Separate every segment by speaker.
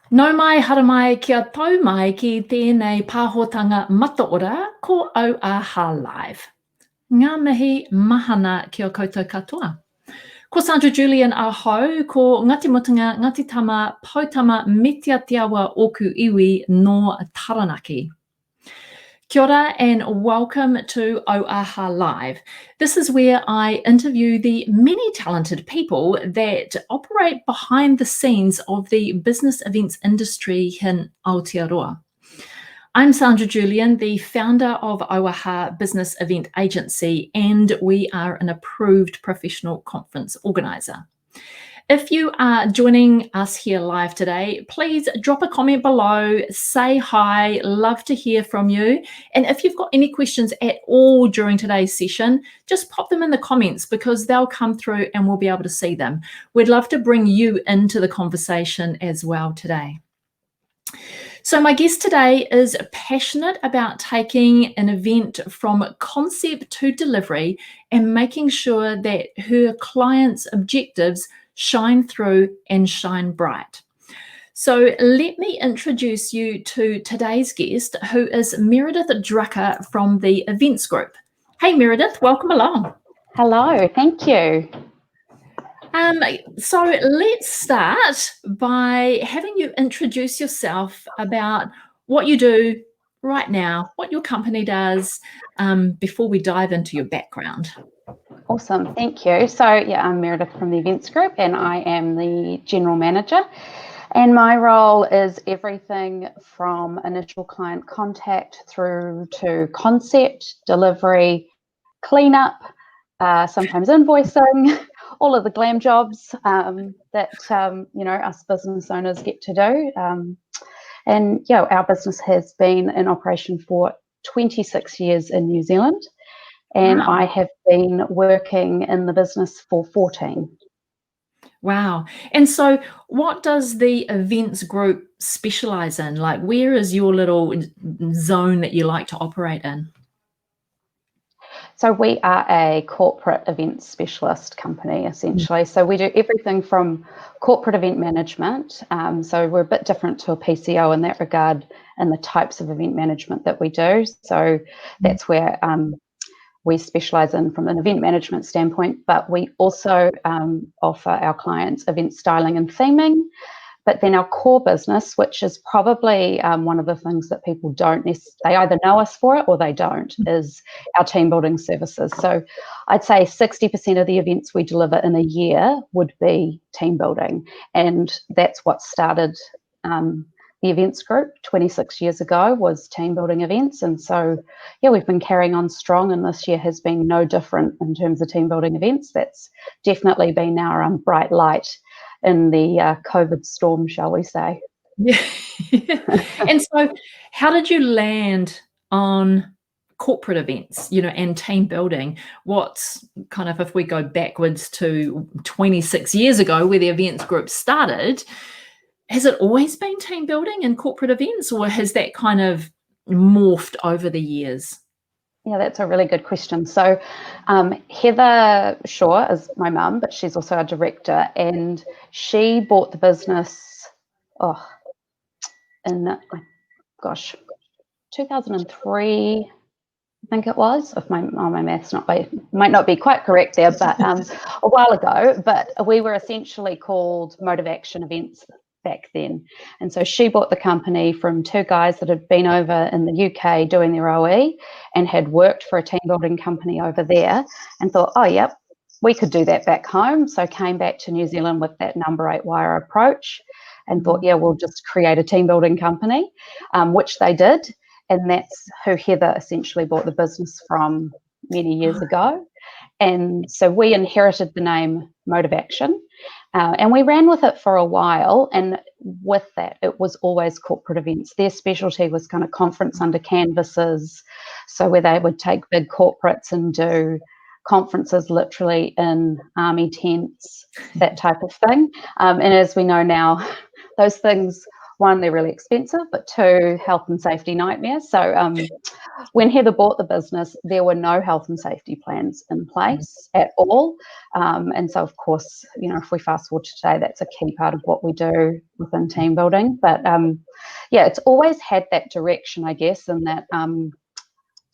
Speaker 1: Nau mai haramai kia tau mai ki tēnei pāhotanga mataora ko Auaha Live. Ngā mihi mahana kia koutou katoa. Ko Sandra Julian ahau, ko Ngati Mutunga, Ngati Tama, Pautama, Metia Tiawa Oku Iwi no Taranaki. Kia ora and welcome to Auaha Live. This is where I interview the many talented people that operate behind the scenes of the business events industry in Aotearoa. I'm Sandra Julian, the founder of Auaha Business Event Agency, and we are an approved professional conference organiser. If you are joining us here live today, please drop a comment below, say hi, love to hear from you. And if you've got any questions at all during today's session, just pop them in the comments because they'll come through and we'll be able to see them. We'd love to bring you into the conversation as well today. So my guest today is passionate about taking an event from concept to delivery and making sure that her clients' objectives shine through and shine bright. So let me introduce you to today's guest, who is Meredith Drucker from the Events Group. Hey Meredith, welcome along.
Speaker 2: Hello, thank you.
Speaker 1: So let's start by having you introduce yourself about what you do right now, what your company does, before we dive into your background.
Speaker 2: Awesome, thank you. So yeah, I'm Meredith from the Events Group and I am the General Manager. And my role is everything from initial client contact through to concept, delivery, cleanup, sometimes invoicing, all of the glam jobs that us business owners get to do. And yeah, our business has been in operation for 26 years in New Zealand, and
Speaker 1: Wow.
Speaker 2: I have been working in the business for 14.
Speaker 1: Wow. And so what does the Events Group specialize in? Like, where is your little zone that you like to operate in?
Speaker 2: So we are a corporate event specialist company, essentially. So we do everything from corporate event management. So we're a bit different to a PCO in that regard and the types of event management that we do. So that's where we specialize in from an event management standpoint, but we also offer our clients event styling and theming. But then our core business, which is probably one of the things that people don't they either know us for it or they don't, is our team building services. So I'd say 60% of the events we deliver in a year would be team building. And that's what started the Events Group 26 years ago, was team building events. And so, yeah, we've been carrying on strong, and this year has been no different in terms of team building events. That's definitely been our bright light in the COVID storm, shall we say.
Speaker 1: Yeah. And so how did you land on corporate events, and team building? What's kind of, if we go backwards to 26 years ago where the Events Group started, has it always been team building and corporate events, or has that kind of morphed over the years?
Speaker 2: Yeah, that's a really good question. So Heather Shaw is my mum, but she's also our director, and she bought the business in 2003, I think it was. If my maths might not be quite correct there, but a while ago. But we were essentially called Motive Action Events back then. And so she bought the company from two guys that had been over in the UK doing their OE and had worked for a team building company over there, and thought, oh, yep, we could do that back home. So came back to New Zealand with that number 8 wire approach and thought, yeah, we'll just create a team building company, which they did. And that's who Heather essentially bought the business from many years ago. And so we inherited the name Motive Action, and we ran with it for a while. And with that, it was always corporate events. Their specialty was kind of conference under canvases, so where they would take big corporates and do conferences literally in army tents, that type of thing. And as we know now, those things one, they're really expensive, but two, health and safety nightmares. So when Heather bought the business, there were no health and safety plans in place at all. And so, of course, if we fast forward to today, that's a key part of what we do within team building. But yeah, it's always had that direction, I guess, and that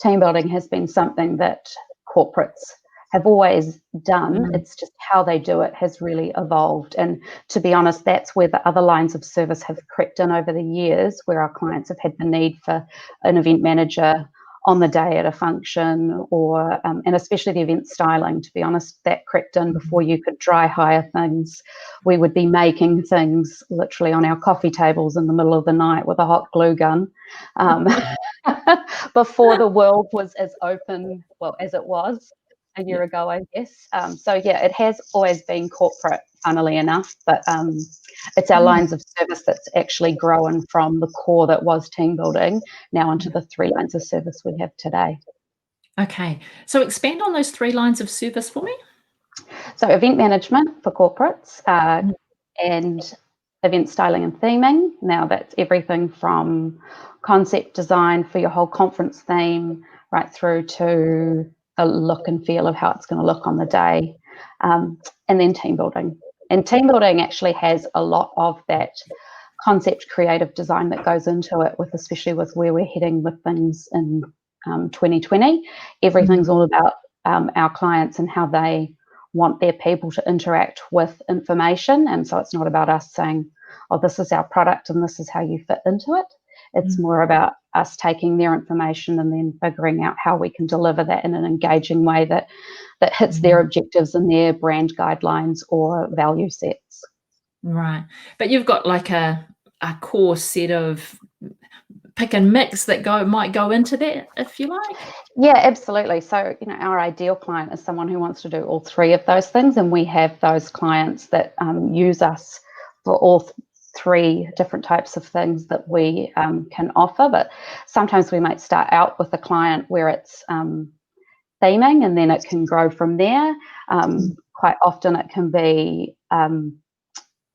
Speaker 2: team building has been something that corporates have always done. It's just how they do it has really evolved. And to be honest, that's where the other lines of service have crept in over the years, where our clients have had the need for an event manager on the day at a function, or and especially the event styling. To be honest, that crept in before you could dry hire things. We would be making things literally on our coffee tables in the middle of the night with a hot glue gun, before the world was as open, well, as it was a year ago, I guess. So yeah, it has always been corporate, funnily enough, but it's our lines of service that's actually grown from the core that was team building now into the 3 lines of service we have today.
Speaker 1: Okay, so expand on those 3 lines of service for me.
Speaker 2: So event management for corporates, and event styling and theming. Now that's everything from concept design for your whole conference theme right through to the look and feel of how it's going to look on the day, and then team building. And team building actually has a lot of that concept creative design that goes into it, especially with where we're heading with things in 2020. Everything's all about our clients and how they want their people to interact with information. And so it's not about us saying, oh, this is our product and this is how you fit into it. It's more about us taking their information and then figuring out how we can deliver that in an engaging way that hits their objectives and their brand guidelines or value sets.
Speaker 1: Right. But you've got like a core set of pick and mix that might go into that, if you like.
Speaker 2: Yeah, absolutely. So, our ideal client is someone who wants to do all 3 of those things, and we have those clients that use us for all 3 different types of things that we can offer. But sometimes we might start out with a client where it's theming, and then it can grow from there. Quite often it can be,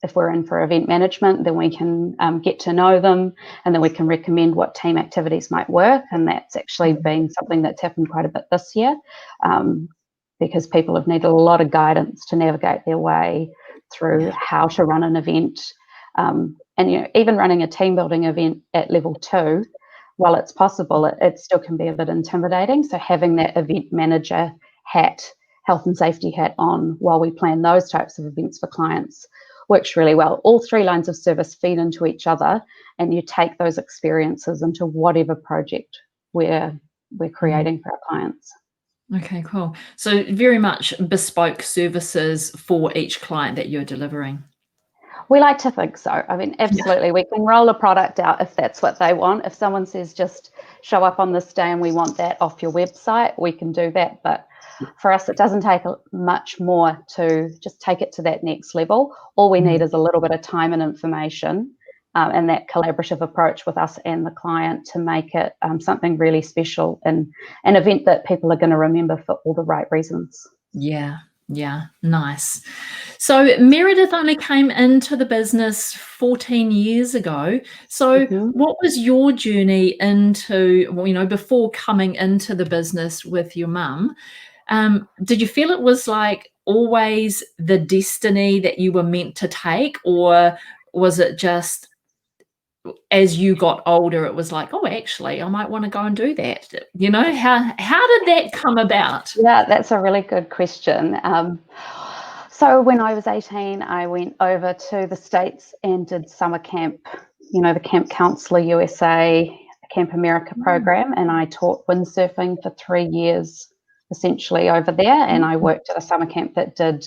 Speaker 2: if we're in for event management, then we can get to know them, and then we can recommend what team activities might work. And that's actually been something that's happened quite a bit this year, because people have needed a lot of guidance to navigate their way through how to run an event. And even running a team building event at level 2, while it's possible, it still can be a bit intimidating. So having that event manager hat, health and safety hat on while we plan those types of events for clients works really well. All 3 lines of service feed into each other, and you take those experiences into whatever project we're creating for our clients.
Speaker 1: Okay, cool. So very much bespoke services for each client that you're delivering.
Speaker 2: We like to think so. I mean, absolutely. We can roll a product out if that's what they want. If someone says just show up on this day and we want that off your website, we can do that. But for us, it doesn't take much more to just take it to that next level. All we need is a little bit of time and information, and that collaborative approach with us and the client to make it something really special and an event that people are going to remember for all the right reasons.
Speaker 1: Yeah, nice. So Meredith only came into the business 14 years ago. So what was your journey into, before coming into the business with your mum? Did you feel it was like always the destiny that you were meant to take, or was it just as you got older, it was like, oh, actually, I might want to go and do that? How did that come about?
Speaker 2: Yeah, that's a really good question. So when I was 18, I went over to the States and did summer camp, the Camp Counselor USA, Camp America program, and I taught windsurfing for 3 years, essentially over there. And I worked at a summer camp that did,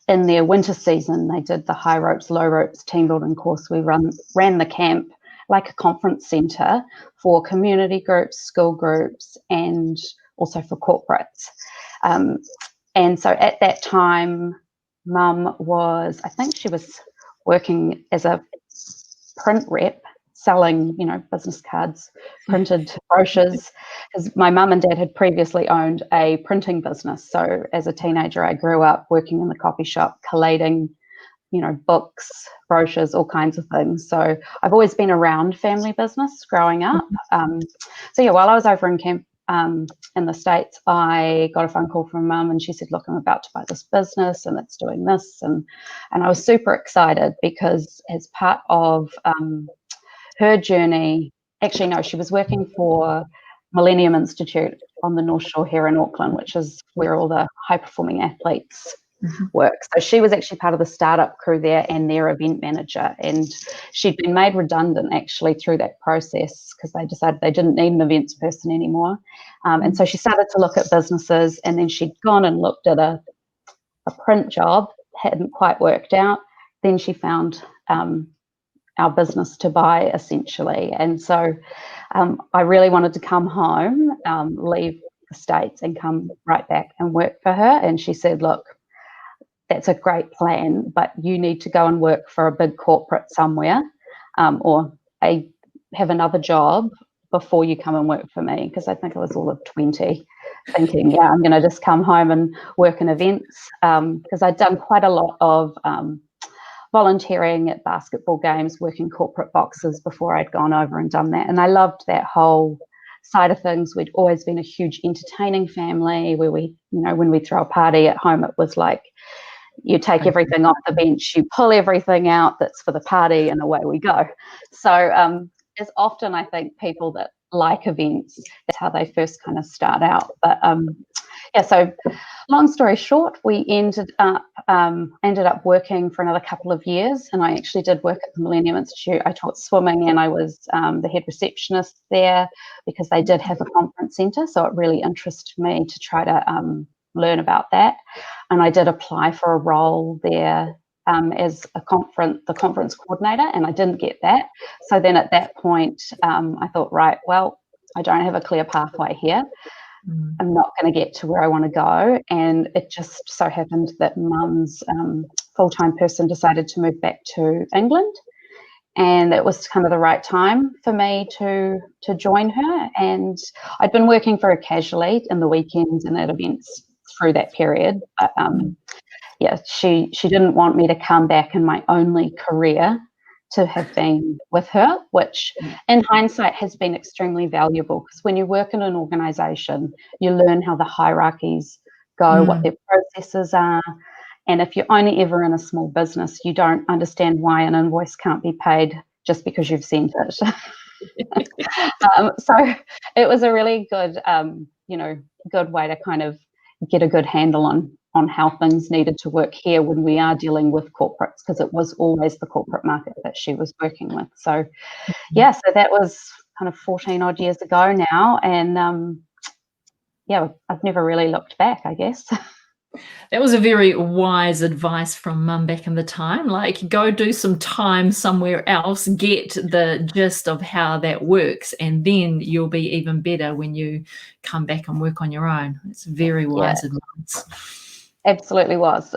Speaker 2: in their winter season, they did the high ropes, low ropes team building course. We ran the camp like a conference centre for community groups, school groups, and also for corporates. And so at that time, Mum was, I think she was working as a print rep, selling, business cards, printed brochures, because my mum and dad had previously owned a printing business. So as a teenager, I grew up working in the coffee shop, collating books, brochures, all kinds of things. So I've always been around family business growing up. So yeah, while I was over in camp in the States, I got a phone call from Mum, and she said, look, I'm about to buy this business and it's doing this. And I was super excited because as part of her journey, actually, no, she was working for Millennium Institute on the North Shore here in Auckland, which is where all the high-performing athletes work. So she was actually part of the startup crew there and their event manager. And she'd been made redundant actually through that process because they decided they didn't need an events person anymore. And so she started to look at businesses, and then she'd gone and looked at a print job, hadn't quite worked out. Then she found our business to buy, essentially. And so I really wanted to come home, leave the States and come right back and work for her. And she said, look, that's a great plan, but you need to go and work for a big corporate somewhere, or have another job before you come and work for me. Because I think I was all of 20 thinking, yeah, I'm going to just come home and work in events, because I'd done quite a lot of volunteering at basketball games, working corporate boxes before I'd gone over and done that. And I loved that whole side of things. We'd always been a huge entertaining family where we, when we throw a party at home, it was like you take everything off the bench, you pull everything out that's for the party, and away we go. So as often, I think people that like events, that's how they first kind of start out. But yeah, so long story short, we ended up working for another couple of years, and I actually did work at the Millennium Institute. I taught swimming, and I was the head receptionist there because they did have a conference centre, so it really interested me to try to learn about that. And I did apply for a role there as the conference coordinator, and I didn't get that. So then at that point, I thought, right, well, I don't have a clear pathway here. I'm not going to get to where I want to go. And it just so happened that Mum's full-time person decided to move back to England. And it was kind of the right time for me to join her. And I'd been working for her casually in the weekends and at events through that period. But yeah, she didn't want me to come back in my only career to have been with her, which in hindsight has been extremely valuable, because when you work in an organisation, you learn how the hierarchies go, what their processes are. And if you're only ever in a small business, you don't understand why an invoice can't be paid just because you've sent it. So it was a really good, good way to kind of get a good handle on how things needed to work here when we are dealing with corporates, because it was always the corporate market that she was working with. So yeah, so that was kind of 14 odd years ago now. And yeah, I've never really looked back, I guess.
Speaker 1: That was a very wise advice from Mum back in the time. Like, go do some time somewhere else, get the gist of how that works, and then you'll be even better when you come back and work on your own. It's very wise advice.
Speaker 2: Absolutely was.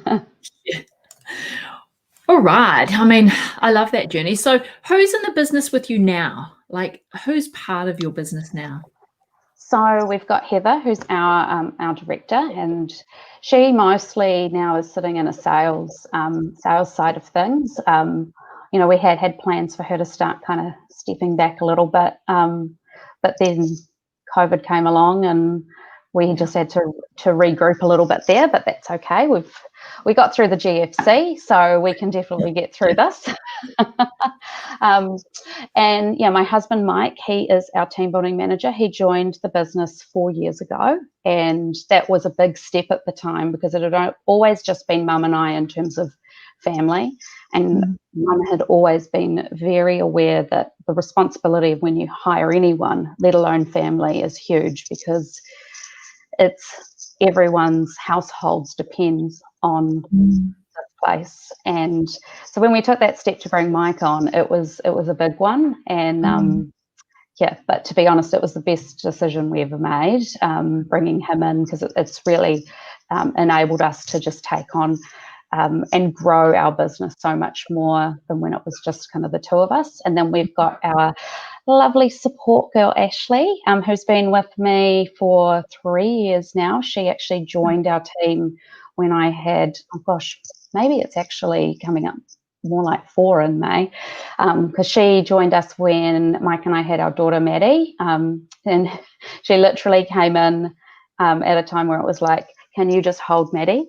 Speaker 1: Yeah. All right. I mean, I love that journey. So who's in the business with you now? Like, who's part of your business now?
Speaker 2: So we've got Heather, who's our director, and she mostly now is sitting in a sales side of things. We had plans for her to start kind of stepping back a little bit, but then COVID came along, and we just had to regroup a little bit there. But that's okay. We got through the GFC, so we can definitely get through this. And yeah, my husband Mike, he is our team building manager. He joined the business 4 years ago, and that was a big step at the time because it had always just been Mum and I in terms of family, and Mum had always been very aware that the responsibility of when you hire anyone, let alone family, is huge, because it's everyone's households depends on this place. And so when we took that step to bring Mike on, it was a big one. And yeah, but to be honest, it was the best decision we ever made, bringing him in, because it's really enabled us to just take on and grow our business so much more than when it was just kind of the two of us. And then we've got our lovely support girl, Ashley, who's been with me for 3 years now. She actually joined our team when I had, maybe it's actually coming up more like 4 in May, because she joined us when Mike and I had our daughter Maddie, and she literally came in at a time where it was like, can you just hold Maddie?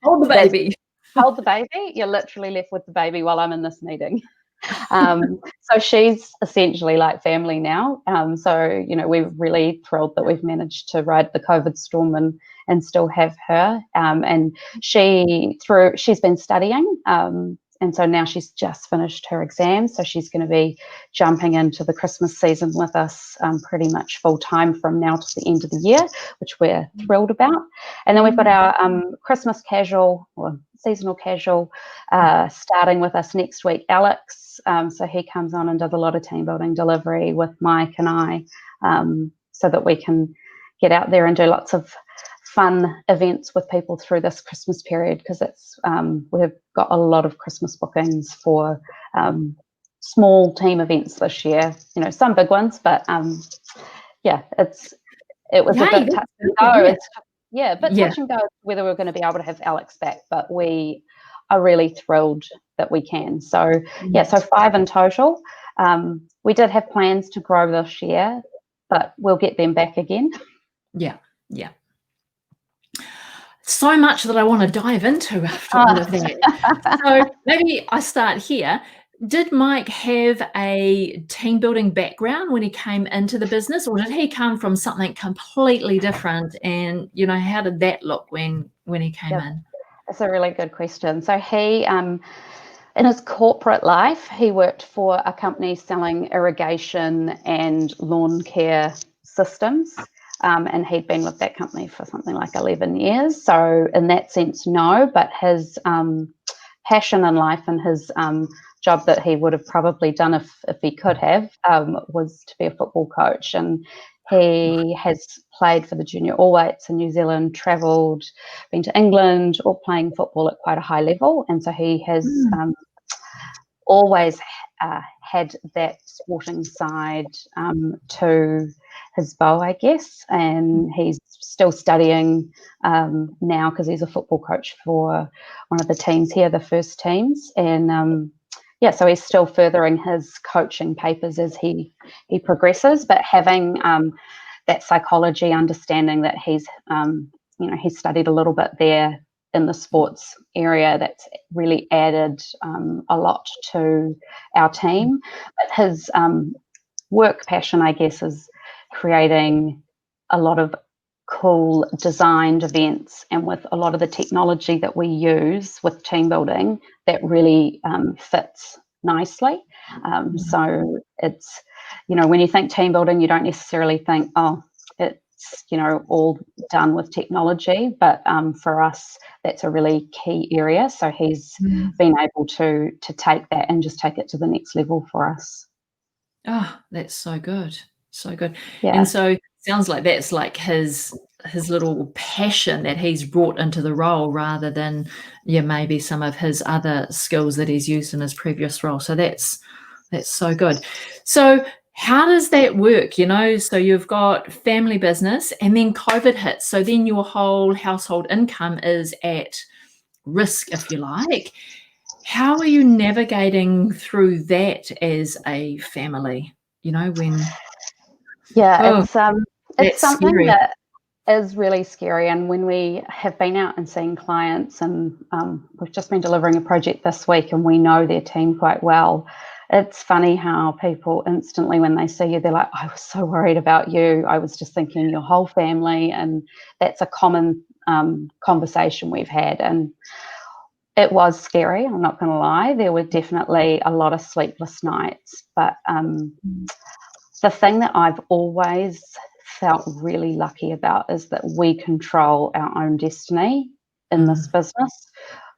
Speaker 1: Hold the baby.
Speaker 2: Hold the baby. You're literally left with the baby while I'm in this meeting. So she's essentially like family now. So, we're really thrilled that we've managed to ride the COVID storm and still have her. And she's been studying. And so now she's just finished her exams. So she's going to be jumping into the Christmas season with us pretty much full time from now to the end of the year, which we're thrilled about. And then we've got our Christmas casual or seasonal casual starting with us next week, Alex. So he comes on and does a lot of team building delivery with Mike and I, so that we can get out there and do lots of fun events with people through this Christmas period, because it's we've got a lot of Christmas bookings for small team events this year. Some big ones, but it was a bit touch and go. Touch and go whether we're going to be able to have Alex back, but we are really thrilled that we can. So so 5 in total. We did have plans to grow this year, but we'll get them back again.
Speaker 1: Yeah. So much that I want to dive into after all of that. So maybe I start here. Did Mike have a team building background when he came into the business, or did he come from something completely different? And how did that look when he came in?
Speaker 2: That's a really good question. So he, in his corporate life, he worked for a company selling irrigation and lawn care systems. And he'd been with that company for something like 11 years. So in that sense, no, but his passion in life and his job that he would have probably done if he could have was to be a football coach. And he has played for the junior All-Whites in New Zealand, travelled, been to England, all playing football at quite a high level. And so he has always had that sporting side to his bow, I guess, and he's still studying now because he's a football coach for one of the teams here, the first teams, and so he's still furthering his coaching papers as he progresses, but having that psychology understanding that he's studied a little bit there in the sports area, that's really added a lot to our team. But his work passion, I guess, is creating a lot of cool designed events, and with a lot of the technology that we use with team building, that really fits nicely. So it's, when you think team building, you don't necessarily think, it's all done with technology, but for us that's a really key area. So he's been able to take that and just take it to the next level for us.
Speaker 1: That's so good.
Speaker 2: Yeah.
Speaker 1: And so sounds like that's like his little passion that he's brought into the role, rather than maybe some of his other skills that he's used in his previous role. So that's so good. So how does that work? So you've got family business and then COVID hits. So then your whole household income is at risk, if you like. How are you navigating through that as a family?
Speaker 2: It's something
Speaker 1: scary.
Speaker 2: that is really scary. And when we have been out and seeing clients, and we've just been delivering a project this week, and we know their team quite well, it's funny how people instantly, when they see you, they're like, I was so worried about you. I was just thinking your whole family. And that's a common conversation we've had. And it was scary, I'm not going to lie. There were definitely a lot of sleepless nights. But the thing that I've always felt really lucky about is that we control our own destiny in this business.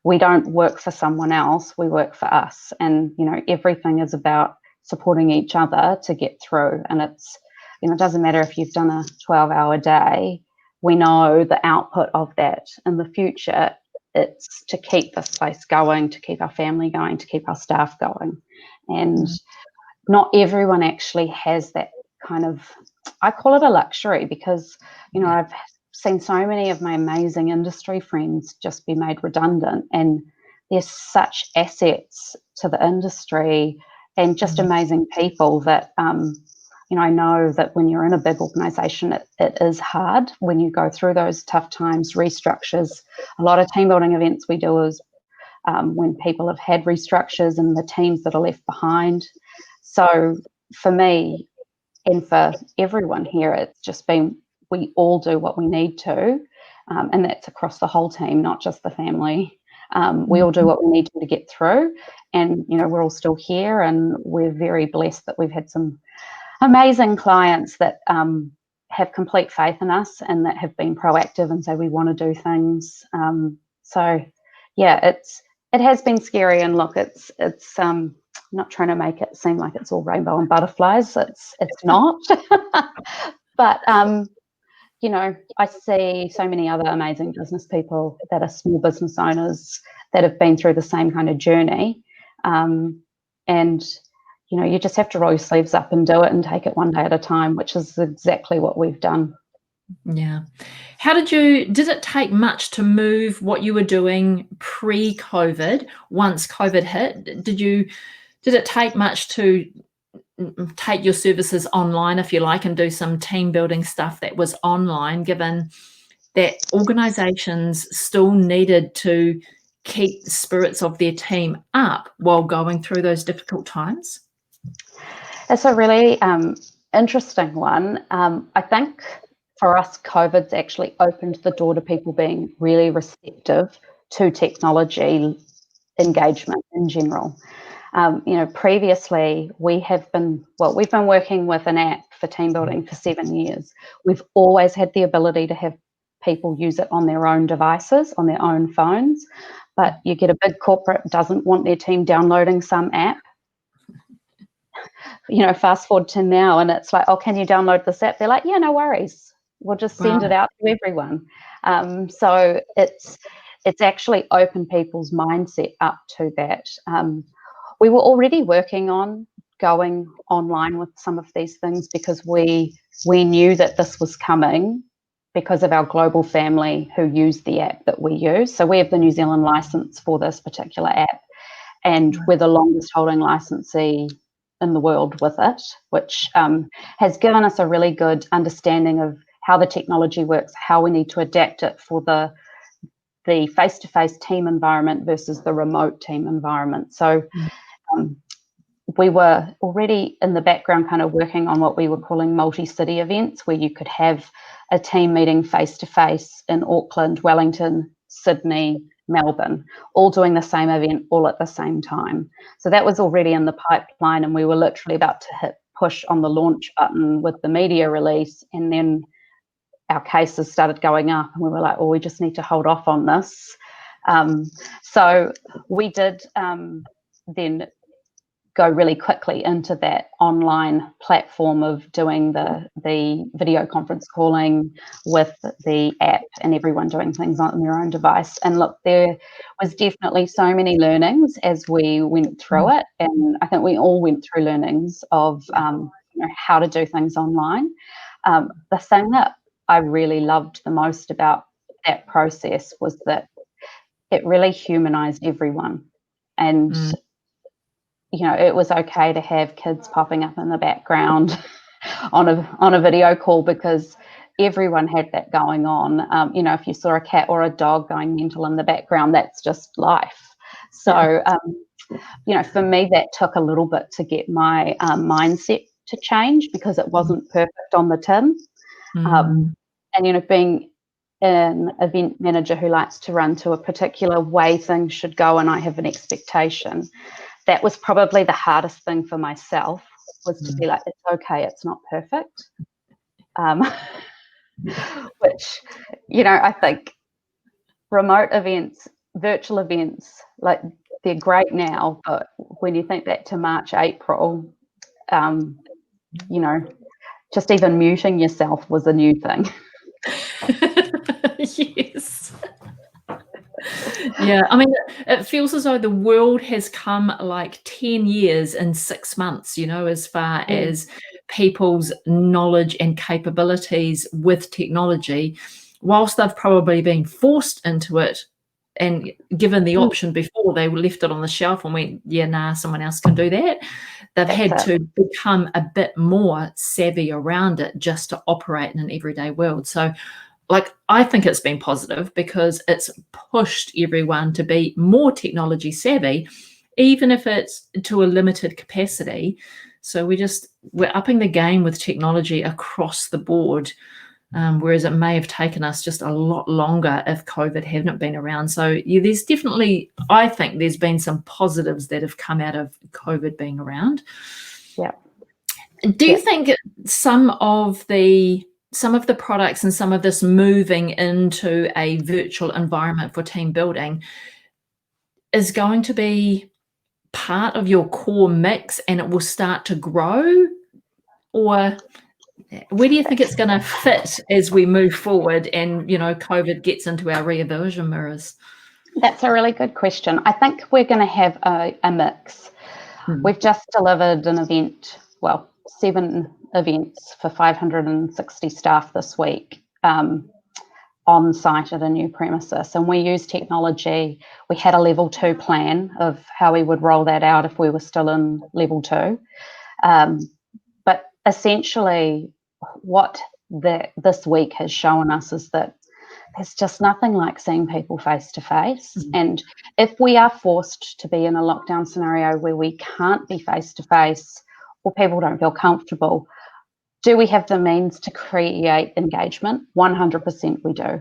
Speaker 2: We don't work for someone else, we work for us. And, everything is about supporting each other to get through. And it's, it doesn't matter if you've done a 12-hour day, we know the output of that in the future. It's to keep this place going, to keep our family going, to keep our staff going. And not everyone actually has that kind of, I call it a luxury, because, I've seen so many of my amazing industry friends just be made redundant, and there's such assets to the industry and just amazing people that, I know that when you're in a big organisation, it is hard when you go through those tough times, restructures. A lot of team building events we do is when people have had restructures and the teams that are left behind. So for me and for everyone here, it's just been, we all do what we need to, and that's across the whole team, not just the family. We all do what we need to get through, and we're all still here, and we're very blessed that we've had some amazing clients that have complete faith in us and that have been proactive and say we want to do things. So yeah, it has been scary, and look, it's I'm not trying to make it seem like it's all rainbow and butterflies. It's not. But I see so many other amazing business people that are small business owners that have been through the same kind of journey, and you just have to roll your sleeves up and do it and take it one day at a time, which is exactly what we've done.
Speaker 1: Yeah. Did it take much to move what you were doing pre-COVID? Once COVID hit, did it take much to take your services online, if you like, and do some team building stuff that was online, given that organizations still needed to keep the spirits of their team up while going through those difficult times?
Speaker 2: It's a really interesting one. I think for us, COVID's actually opened the door to people being really receptive to technology engagement in general. Previously we've been working with an app for team building for 7 years. We've always had the ability to have people use it on their own devices, on their own phones, but you get a big corporate doesn't want their team downloading some app. Fast forward to now, and it's like, oh, can you download this app? They're like, yeah, no worries. We'll just send it out to everyone. So it's actually opened people's mindset up to that. We were already working on going online with some of these things because we knew that this was coming because of our global family who use the app that we use. So we have the New Zealand license for this particular app, and we're the longest holding licensee in the world with it, which has given us a really good understanding of how the technology works, how we need to adapt it for the face-to-face team environment versus the remote team environment. So we were already in the background kind of working on what we were calling multi-city events, where you could have a team meeting face-to-face in Auckland, Wellington, Sydney, Melbourne, all doing the same event all at the same time. So that was already in the pipeline, and we were literally about to hit push on the launch button with the media release, and then our cases started going up, and we were like, oh, we just need to hold off on this. So we did then go really quickly into that online platform of doing the video conference calling with the app and everyone doing things on their own device. And look, there was definitely so many learnings as we went through it, and I think we all went through learnings of how to do things online. The thing that I really loved the most about that process was that it really humanized everyone, and it was okay to have kids popping up in the background on a video call, because everyone had that going on. If you saw a cat or a dog going mental in the background, that's just life. So, for me, that took a little bit to get my mindset to change, because it wasn't perfect on the tin. And, being an event manager who likes to run to a particular way things should go, and I have an expectation, that was probably the hardest thing for myself, was to be like, it's okay, it's not perfect. Which, I think remote events, virtual events, like, they're great now, but when you think back to March, April, just even muting yourself was a new thing.
Speaker 1: Yes. Yeah, I mean, it feels as though the world has come like 10 years in 6 months, as far as people's knowledge and capabilities with technology. whilst they've probably been forced into it and given the option before, they left it on the shelf and went, yeah, nah, someone else can do that. They've had to become a bit more savvy around it just to operate in an everyday world. So, like, I think it's been positive because it's pushed everyone to be more technology savvy, even if it's to a limited capacity. So we're upping the game with technology across the board. Whereas it may have taken us just a lot longer if COVID hadn't been around. So there's definitely, I think there's been some positives that have come out of COVID being around.
Speaker 2: Yeah.
Speaker 1: Do you think some of the products and some of this moving into a virtual environment for team building is going to be part of your core mix and it will start to grow? Or where do you think it's going to fit as we move forward and, COVID gets into our rear vision mirrors?
Speaker 2: That's a really good question. I think we're going to have a mix. We've just delivered an event, 7 events for 560 staff this week on site at a new premises. And we use technology. We had a level 2 plan of how we would roll that out if we were still in level 2. But essentially, what this week has shown us is that there's just nothing like seeing people face to face. And if we are forced to be in a lockdown scenario where we can't be face to face or people don't feel comfortable, do we have the means to create engagement? 100% we do.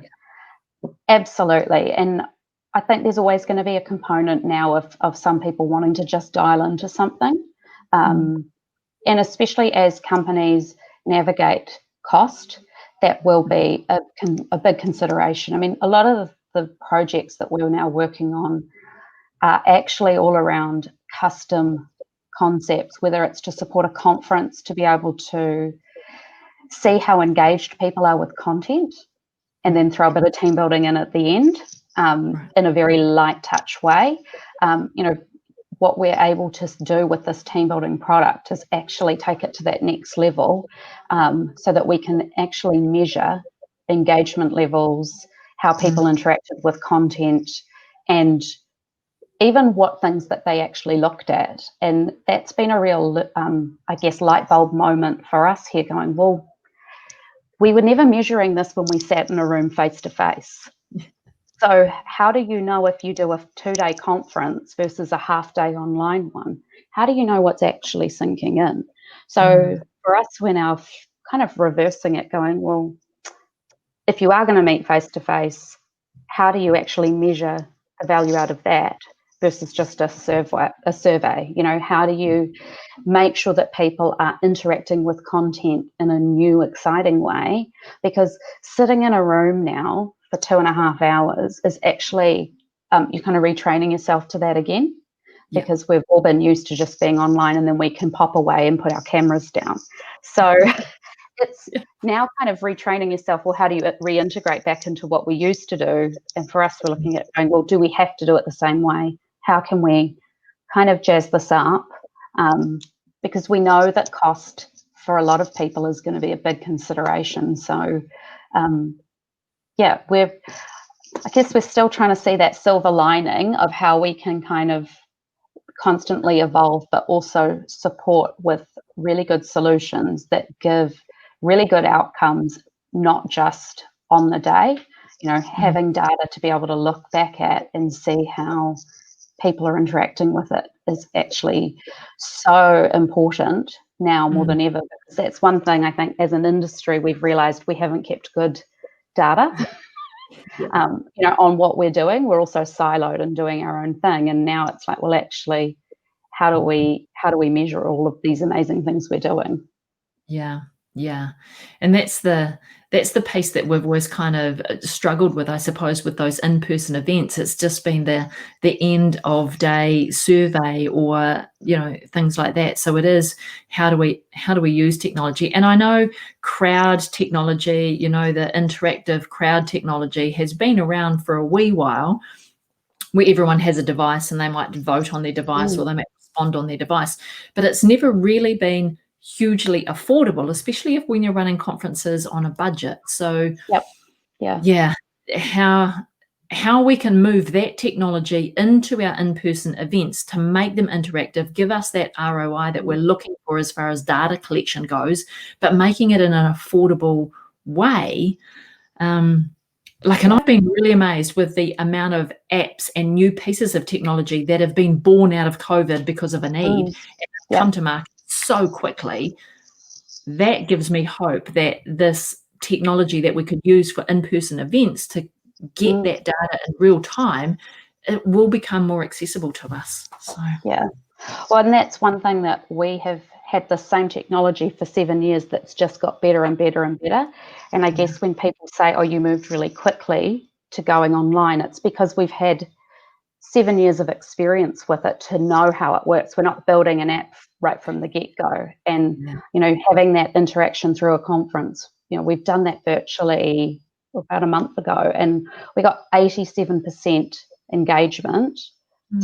Speaker 2: Absolutely. And I think there's always going to be a component now of some people wanting to just dial into something. And especially as companies navigate cost, that will be a big consideration. I mean, a lot of the projects that we're now working on are actually all around custom concepts, whether it's to support a conference to be able to see how engaged people are with content and then throw a bit of team building in at the end in a very light touch way. What we're able to do with this team building product is actually take it to that next level so that we can actually measure engagement levels, how people interacted with content, and even what things that they actually looked at. And that's been a real, light bulb moment for us here going, well, we were never measuring this when we sat in a room face to face. So how do you know if you do a 2-day conference versus a half-day online one? How do you know what's actually sinking in? So for us, we're now kind of reversing it, going, well, if you are going to meet face-to-face, how do you actually measure the value out of that versus just a survey? How do you make sure that people are interacting with content in a new, exciting way? Because sitting in a room now for 2.5 hours is actually you're kind of retraining yourself to that again, because we've all been used to just being online and then we can pop away and put our cameras down. So it's now kind of retraining yourself. Well, how do you reintegrate back into what we used to do? And for us, we're looking at going, well, do we have to do it the same way? How can we kind of jazz this up? Because we know that cost for a lot of people is going to be a big consideration. So we're still trying to see that silver lining of how we can kind of constantly evolve, but also support with really good solutions that give really good outcomes, not just on the day. Having data to be able to look back at and see how people are interacting with it is actually so important now more than ever. Because that's one thing I think as an industry we've realized we haven't kept good data on what we're doing. We're also siloed and doing our own thing, and now it's like, well, actually, how do we measure all of these amazing things we're doing?
Speaker 1: Yeah, and that's the piece that we've always kind of struggled with, I suppose, with those in-person events. It's just been the end of day survey or things like that. So it is, how do we use technology? And I know crowd technology, the interactive crowd technology has been around for a wee while, where everyone has a device and they might vote on their device or they might respond on their device, but it's never really been hugely affordable, especially when you're running conferences on a budget. So Yeah, how we can move that technology into our in-person events to make them interactive, give us that ROI that we're looking for as far as data collection goes, but making it in an affordable way. And I've been really amazed with the amount of apps and new pieces of technology that have been born out of COVID because of a need and come to market so quickly. That gives me hope that this technology that we could use for in-person events to get that data in real time, it will become more accessible to us. So
Speaker 2: well, and that's one thing that we have had the same technology for 7 years that's just got better and better and better. And I guess when people say, oh, you moved really quickly to going online, it's because we've had 7 years of experience with it to know how it works. We're not building an app right from the get-go. And, having that interaction through a conference, we've done that virtually about a month ago, and we got 87% engagement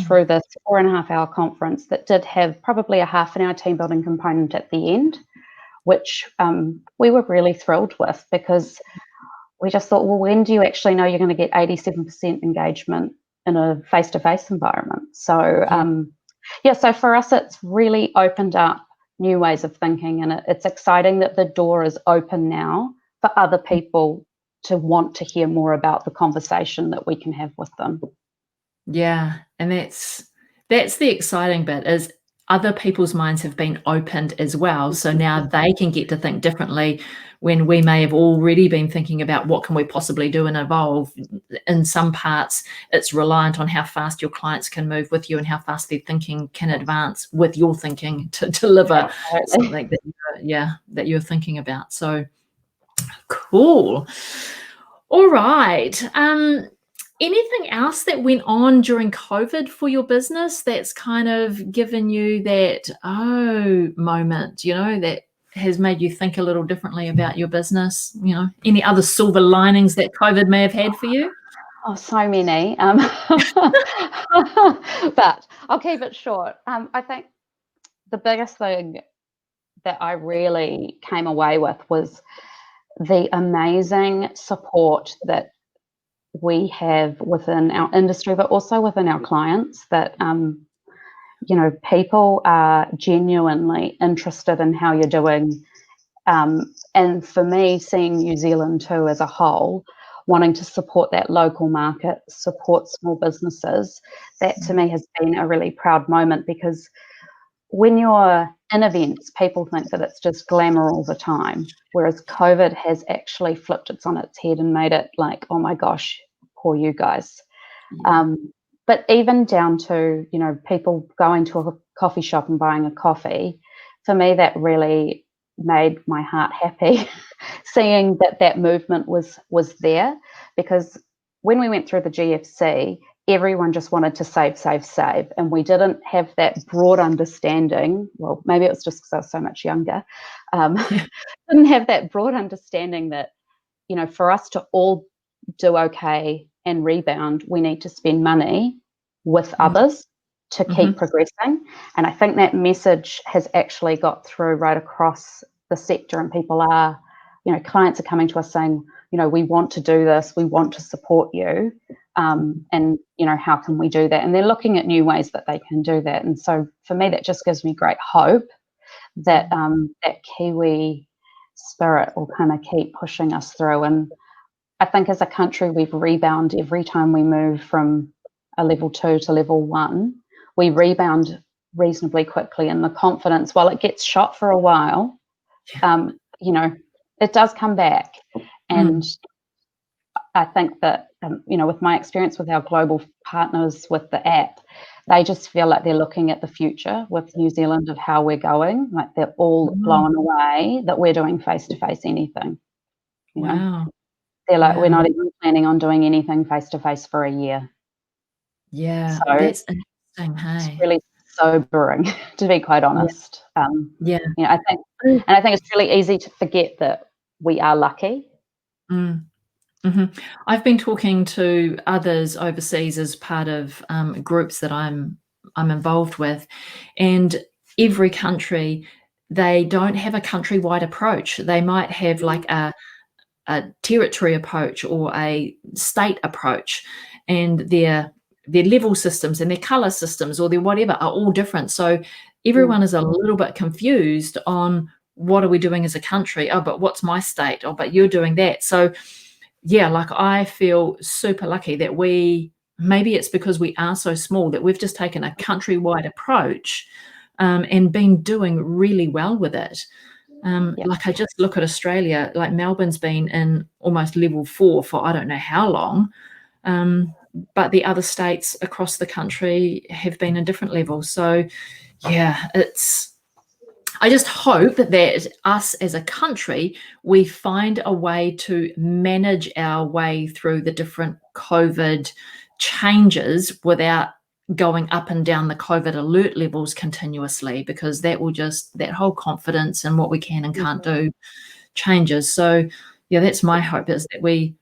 Speaker 2: through this 4.5-hour conference that did have probably a half-an-hour team building component at the end, which we were really thrilled with, because we just thought, well, when do you actually know you're going to get 87% engagement in a face-to-face environment? So so for us, it's really opened up new ways of thinking, and it's exciting that the door is open now for other people to want to hear more about the conversation that we can have with them.
Speaker 1: Yeah, and that's the exciting bit, is other people's minds have been opened as well. So now they can get to think differently when we may have already been thinking about what can we possibly do and evolve. In some parts, it's reliant on how fast your clients can move with you and how fast their thinking can advance with your thinking to deliver something that you're thinking about. So cool. All right. Anything else that went on during COVID for your business that's kind of given you that moment, that has made you think a little differently about your business? Any other silver linings that COVID may have had for you?
Speaker 2: Oh, so many. But I'll keep it short. I think the biggest thing that I really came away with was the amazing support that we have within our industry, but also within our clients, that people are genuinely interested in how you're doing. And for me, seeing New Zealand too as a whole, wanting to support that local market, support small businesses, that to me has been a really proud moment, because when you're in events, people think that it's just glamour all the time, whereas COVID has actually flipped it on its head and made it like, oh my gosh, poor you guys. But even down to, people going to a coffee shop and buying a coffee, for me, that really made my heart happy, seeing that movement was there, because when we went through the GFC, everyone just wanted to save, and we didn't have that broad understanding. Well, maybe it was just because I was so much younger. Didn't have that broad understanding that, for us to all do okay and rebound, we need to spend money with others to keep progressing. And I think that message has actually got through right across the sector, and people are, clients are coming to us saying, we want to do this, we want to support you, and how can we do that? And they're looking at new ways that they can do that. And so for me, that just gives me great hope that that Kiwi spirit will kind of keep pushing us through. And I think as a country, we've rebound every time we move from a level 2 to level 1. We rebound reasonably quickly, and the confidence, while it gets shot for a while, it does come back. And I think that, with my experience with our global partners with the app, they just feel like they're looking at the future with New Zealand of how we're going. Like they're all blown away that we're doing face-to-face anything.
Speaker 1: Wow.
Speaker 2: They're like, we're not even planning on doing anything face-to-face for a year.
Speaker 1: Yeah,
Speaker 2: so
Speaker 1: that's interesting. Hey,
Speaker 2: it's really sobering, to be quite honest. I think it's really easy to forget that we are lucky.
Speaker 1: I've been talking to others overseas as part of groups that I'm involved with, and every country, they don't have a countrywide approach. They might have like a territory approach or a state approach, and their level systems and their color systems or their whatever are all different. So everyone is a little bit confused on what are we doing as a country? Oh, but what's my state? Oh, but you're doing that. So yeah, like I feel super lucky that maybe it's because we are so small that we've just taken a countrywide approach and been doing really well with it. Like I just look at Australia, like Melbourne's been in almost level 4 for I don't know how long. But the other states across the country have been in different levels. So yeah, I just hope that us as a country, we find a way to manage our way through the different COVID changes without going up and down the COVID alert levels continuously, because that whole confidence in what we can and can't do changes. So yeah, that's my hope, is that we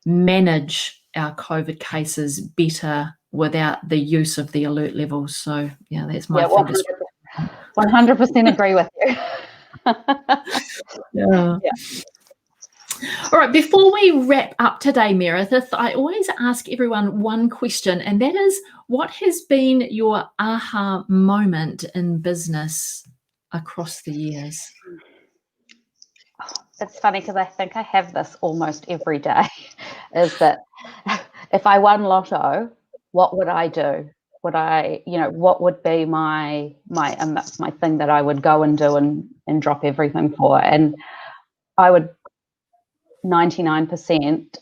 Speaker 1: manage our COVID cases better without the use of the alert levels. So yeah, that's my fingers.
Speaker 2: 100% agree with you.
Speaker 1: Yeah. All right, before we wrap up today, Meredith, I always ask everyone one question, and that is, what has been your aha moment in business across the years?
Speaker 2: It's funny because I think I have this almost every day, is that if I won lotto, what would I do? What would be my thing that I would go and do and drop everything for? And I would 99%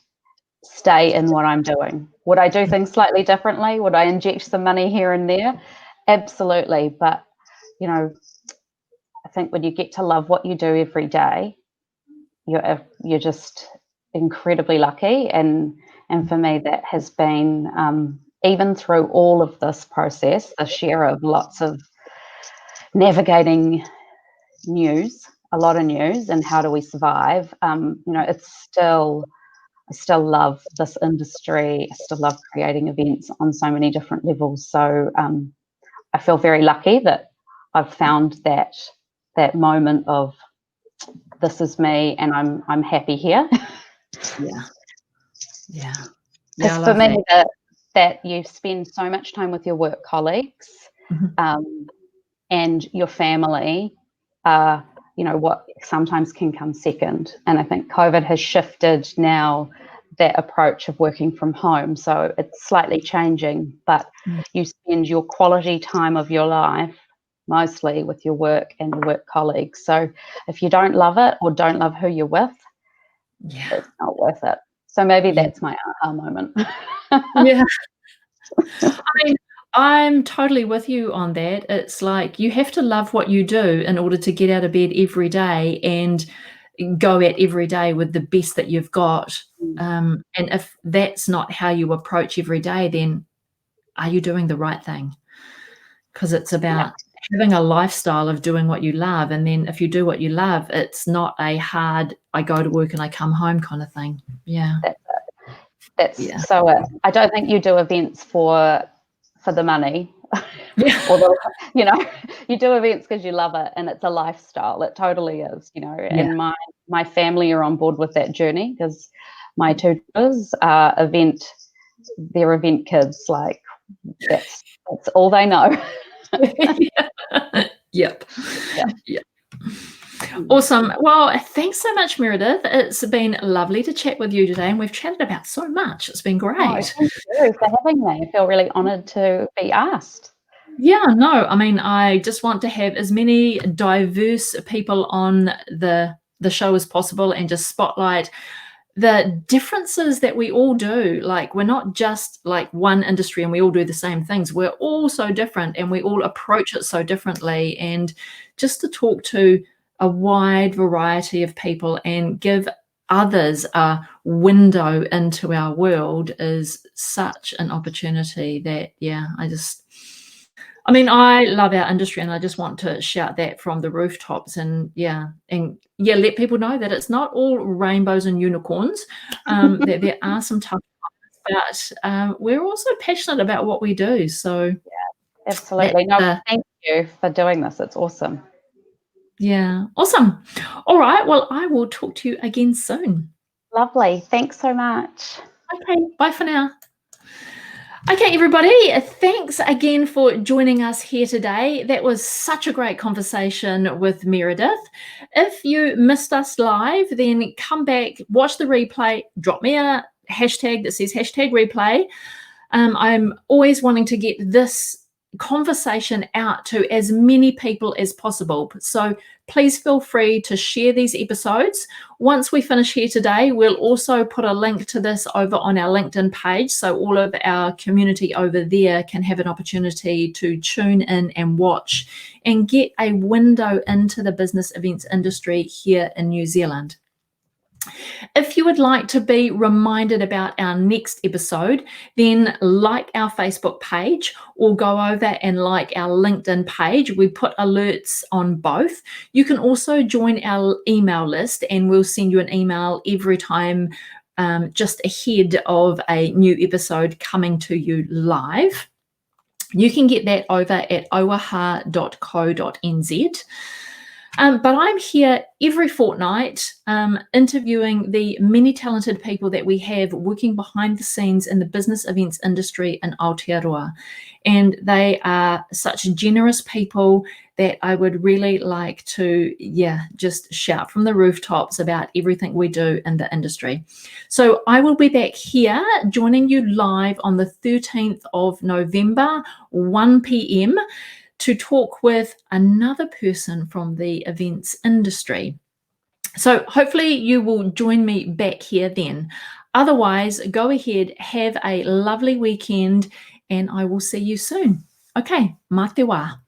Speaker 2: stay in what I'm doing. Would I do things slightly differently? Would I inject some money here and there? Absolutely. But, I think when you get to love what you do every day, you're just incredibly lucky. And for me, that has been, even through all of this process, this year of lots of navigating a lot of news and how do we survive, I still love this industry. I still love creating events on so many different levels. So I feel very lucky that I've found that moment of, this is me and I'm happy here.
Speaker 1: Yeah.
Speaker 2: Because for me, that you spend so much time with your work colleagues, and your family, what sometimes can come second. And I think COVID has shifted now that approach of working from home. So it's slightly changing, but you spend your quality time of your life mostly with your work and your work colleagues. So if you don't love it or don't love who you're with, it's not worth it. So maybe that's my aha moment.
Speaker 1: Yeah. I mean, I'm totally with you on that. It's like you have to love what you do in order to get out of bed every day and go at every day with the best that you've got. And if that's not how you approach every day, then are you doing the right thing? Because it's about having a lifestyle of doing what you love. And then if you do what you love, it's not a hard, I go to work and I come home kind of thing. Yeah.
Speaker 2: So I don't think you do events for the money. Although, you do events because you love it and it's a lifestyle. It totally is, and my family are on board with that journey, because my two daughters are they're event kids. Like that's all they know.
Speaker 1: Yep. Awesome. Well, thanks so much, Meredith. It's been lovely to chat with you today, and we've chatted about so much. It's been great.
Speaker 2: Oh, thank you for having me. I feel really honoured to be asked.
Speaker 1: Yeah, no, I mean, I just want to have as many diverse people on the show as possible and just spotlight the differences that we all do. Like, we're not just like one industry and we all do the same things. We're all so different and we all approach it so differently. And just to talk to a wide variety of people and give others a window into our world is such an opportunity that, I love our industry, and I just want to shout that from the rooftops, and let people know that it's not all rainbows and unicorns, that there are some tough times, but we're also passionate about what we do. So
Speaker 2: absolutely. No, thank you for doing this. It's awesome.
Speaker 1: Yeah, awesome. All right, well, I will talk to you again soon.
Speaker 2: Lovely. Thanks so much.
Speaker 1: Okay, bye for now. Okay, everybody, thanks again for joining us here today. That was such a great conversation with Meredith. If you missed us live, then come back, watch the replay, drop me a hashtag that says #replay. I'm always wanting to get this conversation out to as many people as possible. So please feel free to share these episodes. Once we finish here today, we'll also put a link to this over on our LinkedIn page, so all of our community over there can have an opportunity to tune in and watch and get a window into the business events industry here in New Zealand. If you would like to be reminded about our next episode, then like our Facebook page or go over and like our LinkedIn page. We put alerts on both. You can also join our email list and we'll send you an email every time just ahead of a new episode coming to you live. You can get that over at auaha.co.nz. But I'm here every fortnight interviewing the many talented people that we have working behind the scenes in the business events industry in Aotearoa. And they are such generous people that I would really like to, just shout from the rooftops about everything we do in the industry. So I will be back here joining you live on the 13th of November, 1 p.m. to talk with another person from the events industry. So hopefully you will join me back here then. Otherwise, go ahead, have a lovely weekend, and I will see you soon. Okay, mā te wā.